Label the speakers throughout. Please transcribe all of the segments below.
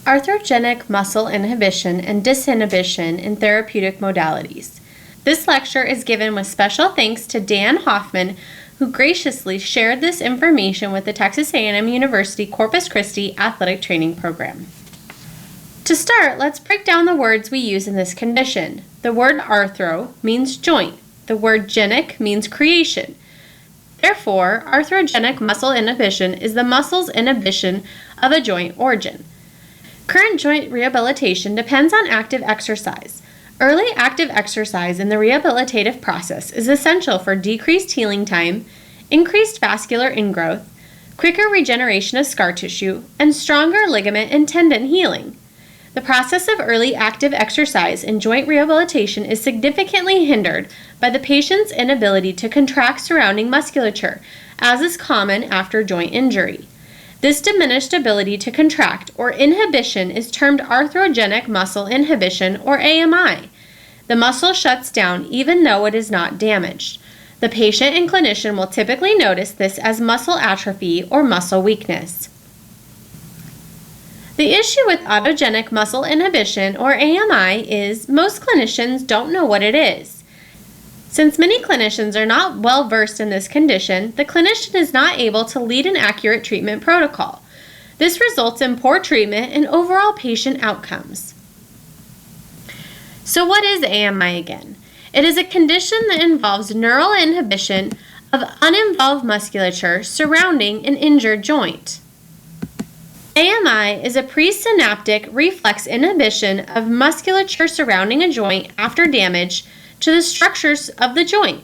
Speaker 1: Arthrogenic muscle inhibition and disinhibition in therapeutic modalities. This lecture is given with special thanks to Dan Hoffman, who graciously shared this information with the Texas A&M University Corpus Christi Athletic Training Program. To start, let's break down the words we use in this condition. The word arthro means joint. The word genic means creation. Therefore, arthrogenic muscle inhibition is the muscle's inhibition of a joint origin. Current joint rehabilitation depends on active exercise. Early active exercise in the rehabilitative process is essential for decreased healing time, increased vascular ingrowth, quicker regeneration of scar tissue, and stronger ligament and tendon healing. The process of early active exercise in joint rehabilitation is significantly hindered by the patient's inability to contract surrounding musculature, as is common after joint injury. This diminished ability to contract, or inhibition, is termed arthrogenic muscle inhibition, or AMI. The muscle shuts down even though it is not damaged. The patient and clinician will typically notice this as muscle atrophy or muscle weakness. The issue with autogenic muscle inhibition, or AMI, is most clinicians don't know what it is. Since many clinicians are not well versed in this condition, the clinician is not able to lead an accurate treatment protocol. This results in poor treatment and overall patient outcomes. So what is AMI again? It is a condition that involves neural inhibition of uninvolved musculature surrounding an injured joint. AMI is a presynaptic reflex inhibition of musculature surrounding a joint after damage to the structures of the joint.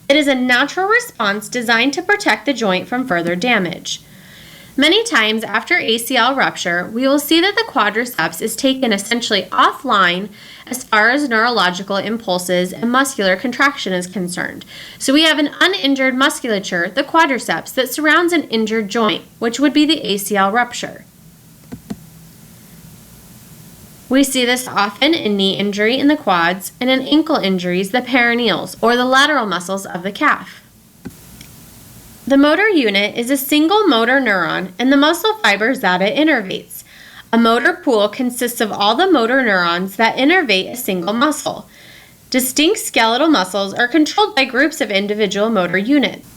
Speaker 1: It is a natural response designed to protect the joint from further damage. Many times after ACL rupture, we will see that the quadriceps is taken essentially offline as far as neurological impulses and muscular contraction is concerned. So we have an uninjured musculature, the quadriceps, that surrounds an injured joint, which would be the ACL rupture. We see this often in knee injury in the quads and in ankle injuries, the peroneals, or the lateral muscles of the calf. The motor unit is a single motor neuron and the muscle fibers that it innervates. A motor pool consists of all the motor neurons that innervate a single muscle. Distinct skeletal muscles are controlled by groups of individual motor units.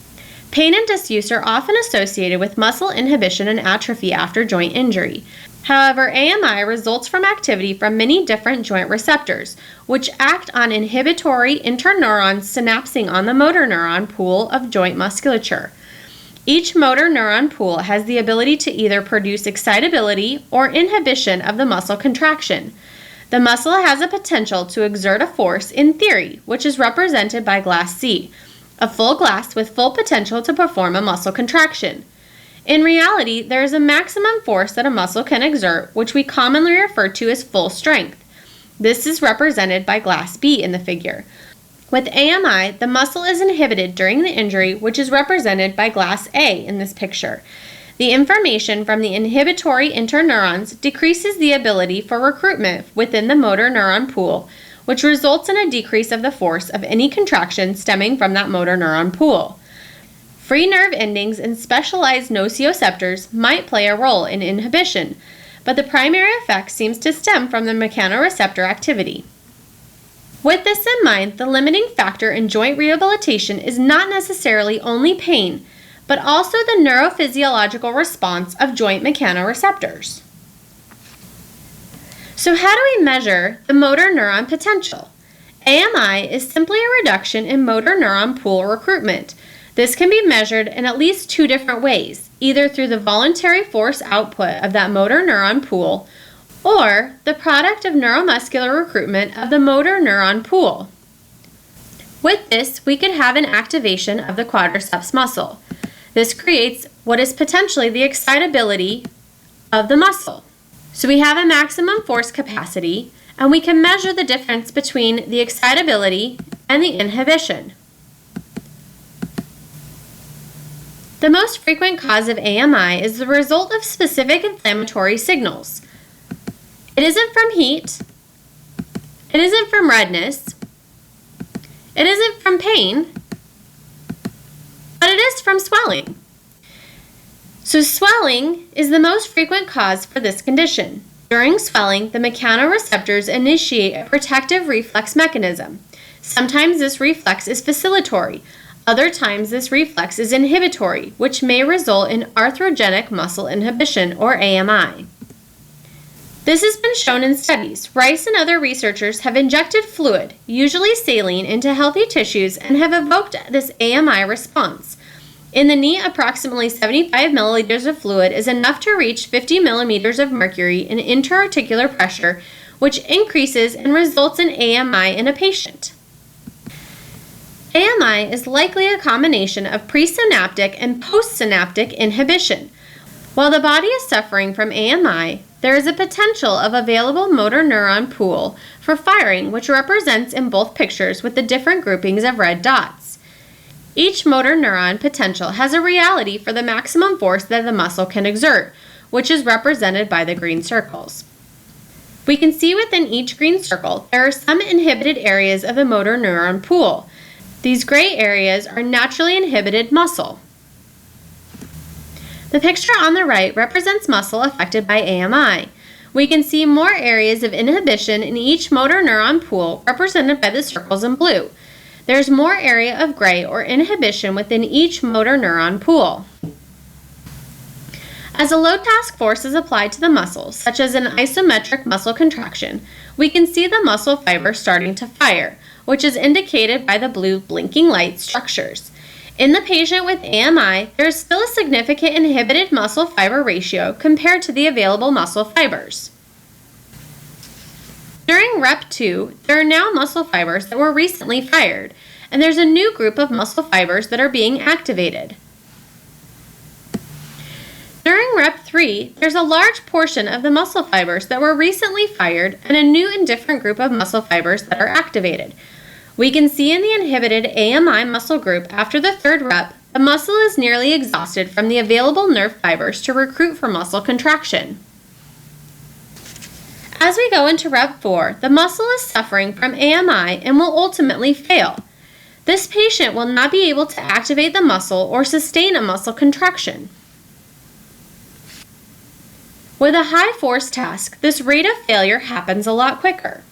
Speaker 1: Pain and disuse are often associated with muscle inhibition and atrophy after joint injury. However, AMI results from activity from many different joint receptors, which act on inhibitory interneurons synapsing on the motor neuron pool of joint musculature. Each motor neuron pool has the ability to either produce excitability or inhibition of the muscle contraction. The muscle has a potential to exert a force in theory, which is represented by glass C, a full glass with full potential to perform a muscle contraction. In reality, there is a maximum force that a muscle can exert, which we commonly refer to as full strength. This is represented by glass B in the figure. With AMI, the muscle is inhibited during the injury, which is represented by glass A in this picture. The information from the inhibitory interneurons decreases the ability for recruitment within the motor neuron pool, which results in a decrease of the force of any contraction stemming from that motor neuron pool. Free nerve endings and specialized nociceptors might play a role in inhibition, but the primary effect seems to stem from the mechanoreceptor activity. With this in mind, the limiting factor in joint rehabilitation is not necessarily only pain, but also the neurophysiological response of joint mechanoreceptors. So how do we measure the motor neuron potential? AMI is simply a reduction in motor neuron pool recruitment. This can be measured in at least two different ways, either through the voluntary force output of that motor neuron pool or the product of neuromuscular recruitment of the motor neuron pool. With this, we could have an activation of the quadriceps muscle. This creates what is potentially the excitability of the muscle. So we have a maximum force capacity, and we can measure the difference between the excitability and the inhibition. The most frequent cause of AMI is the result of specific inflammatory signals. It isn't from heat, it isn't from redness, it isn't from pain, but it is from swelling. So swelling is the most frequent cause for this condition. During swelling, the mechanoreceptors initiate a protective reflex mechanism. Sometimes this reflex is facilitatory. Other times this reflex is inhibitory, which may result in arthrogenic muscle inhibition, or AMI. This has been shown in studies. Rice and other researchers have injected fluid, usually saline, into healthy tissues and have evoked this AMI response. In the knee, approximately 75 milliliters of fluid is enough to reach 50 millimeters of mercury in interarticular pressure, which increases and results in AMI in a patient. AMI is likely a combination of presynaptic and postsynaptic inhibition. While the body is suffering from AMI, there is a potential of available motor neuron pool for firing, which represents in both pictures with the different groupings of red dots. Each motor neuron potential has a reality for the maximum force that the muscle can exert, which is represented by the green circles. We can see within each green circle there are some inhibited areas of the motor neuron pool. These gray areas are naturally inhibited muscle. The picture on the right represents muscle affected by AMI. We can see more areas of inhibition in each motor neuron pool represented by the circles in blue. There's more area of gray or inhibition within each motor neuron pool. As a load task force is applied to the muscle, such as an isometric muscle contraction, we can see the muscle fiber starting to fire, which is indicated by the blue blinking light structures. In the patient with AMI, there is still a significant inhibited muscle fiber ratio compared to the available muscle fibers. During Rep 2, there are now muscle fibers that were recently fired, and there's a new group of muscle fibers that are being activated. During Rep 3, there's a large portion of the muscle fibers that were recently fired and a new and different group of muscle fibers that are activated. We can see in the inhibited AMI muscle group after the third rep, the muscle is nearly exhausted from the available nerve fibers to recruit for muscle contraction. As we go into Rep 4, the muscle is suffering from AMI and will ultimately fail. This patient will not be able to activate the muscle or sustain a muscle contraction. With a high force task, this rate of failure happens a lot quicker.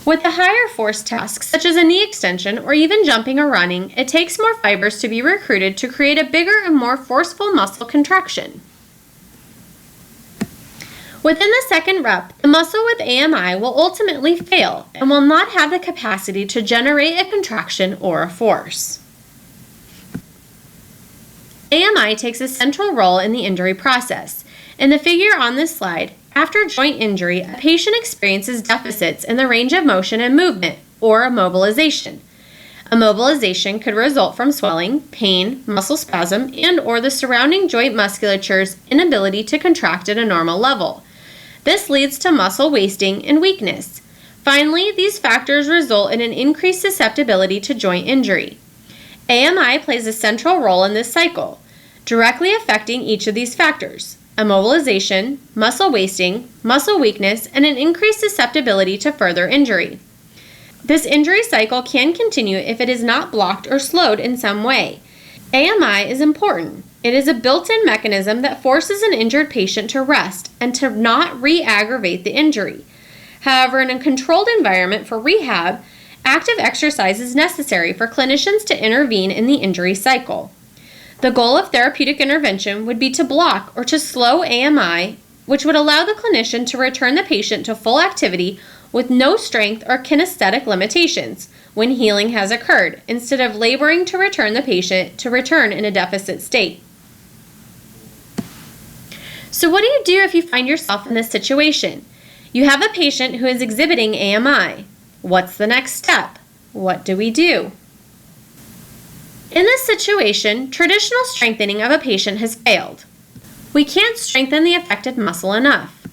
Speaker 1: With a higher force task, such as a knee extension or even jumping or running, it takes more fibers to be recruited to create a bigger and more forceful muscle contraction. Within the second rep, the muscle with AMI will ultimately fail and will not have the capacity to generate a contraction or a force. AMI takes a central role in the injury process. In the figure on this slide, after joint injury, a patient experiences deficits in the range of motion and movement, or immobilization. Immobilization could result from swelling, pain, muscle spasm, and/or the surrounding joint musculature's inability to contract at a normal level. This leads to muscle wasting and weakness. Finally, these factors result in an increased susceptibility to joint injury. AMI plays a central role in this cycle, directly affecting each of these factors: immobilization, muscle wasting, muscle weakness, and an increased susceptibility to further injury. This injury cycle can continue if it is not blocked or slowed in some way. AMI is important. It is a built-in mechanism that forces an injured patient to rest and to not re-aggravate the injury. However, in a controlled environment for rehab, active exercise is necessary for clinicians to intervene in the injury cycle. The goal of therapeutic intervention would be to block or to slow AMI, which would allow the clinician to return the patient to full activity with no strength or kinesthetic limitations when healing has occurred, instead of laboring to return the patient to return in a deficit state. So what do you do if you find yourself in this situation? You have a patient who is exhibiting AMI. What's the next step? What do we do? In this situation, traditional strengthening of a patient has failed. We can't strengthen the affected muscle enough.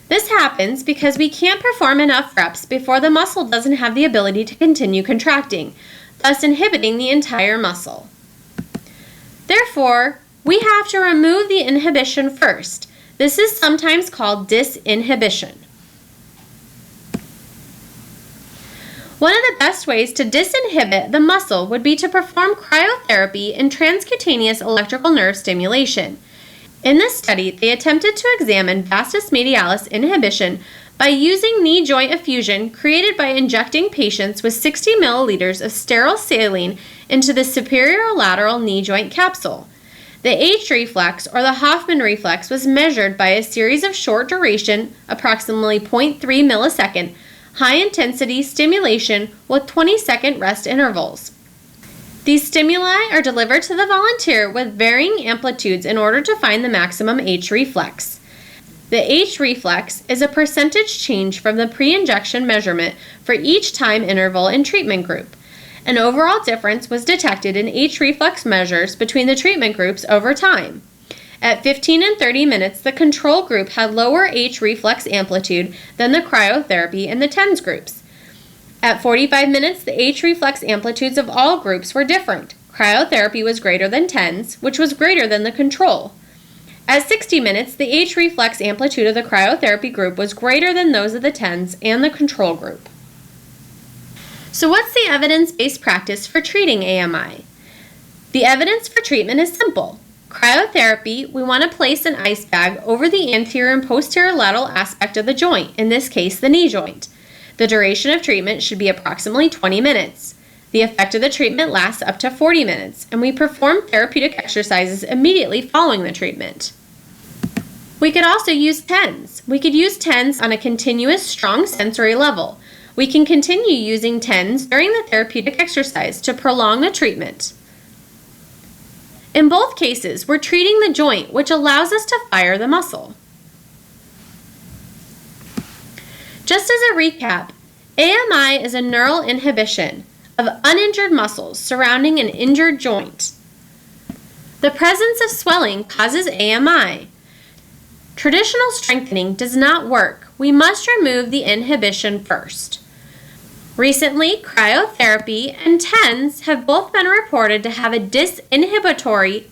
Speaker 1: This happens because we can't perform enough reps before the muscle doesn't have the ability to continue contracting, thus inhibiting the entire muscle. Therefore, we have to remove the inhibition first. This is sometimes called disinhibition. One of the best ways to disinhibit the muscle would be to perform cryotherapy and transcutaneous electrical nerve stimulation. In this study, they attempted to examine vastus medialis inhibition by using knee joint effusion created by injecting patients with 60 milliliters of sterile saline into the superior lateral knee joint capsule. The H reflex, or the Hoffman reflex, was measured by a series of short duration, approximately 0.3 millisecond, high-intensity stimulation with 20-second rest intervals. These stimuli are delivered to the volunteer with varying amplitudes in order to find the maximum H reflex. The H reflex is a percentage change from the pre-injection measurement for each time interval in treatment group. An overall difference was detected in H reflex measures between the treatment groups over time. At 15 and 30 minutes, the control group had lower H reflex amplitude than the cryotherapy and the TENS groups. At 45 minutes, the H reflex amplitudes of all groups were different. Cryotherapy was greater than TENS, which was greater than the control. At 60 minutes, the H reflex amplitude of the cryotherapy group was greater than those of the TENS and the control group. So what's the evidence-based practice for treating AMI? The evidence for treatment is simple. Cryotherapy, we want to place an ice bag over the anterior and posterior lateral aspect of the joint, in this case the knee joint. The duration of treatment should be approximately 20 minutes. The effect of the treatment lasts up to 40 minutes, and we perform therapeutic exercises immediately following the treatment. We could also use TENS. We could use TENS on a continuous, strong sensory level. We can continue using TENS during the therapeutic exercise to prolong the treatment. In both cases, we're treating the joint, which allows us to fire the muscle. Just as a recap, AMI is a neural inhibition of uninjured muscles surrounding an injured joint. The presence of swelling causes AMI. Traditional strengthening does not work. We must remove the inhibition first. Recently, cryotherapy and TENS have both been reported to have a disinhibitory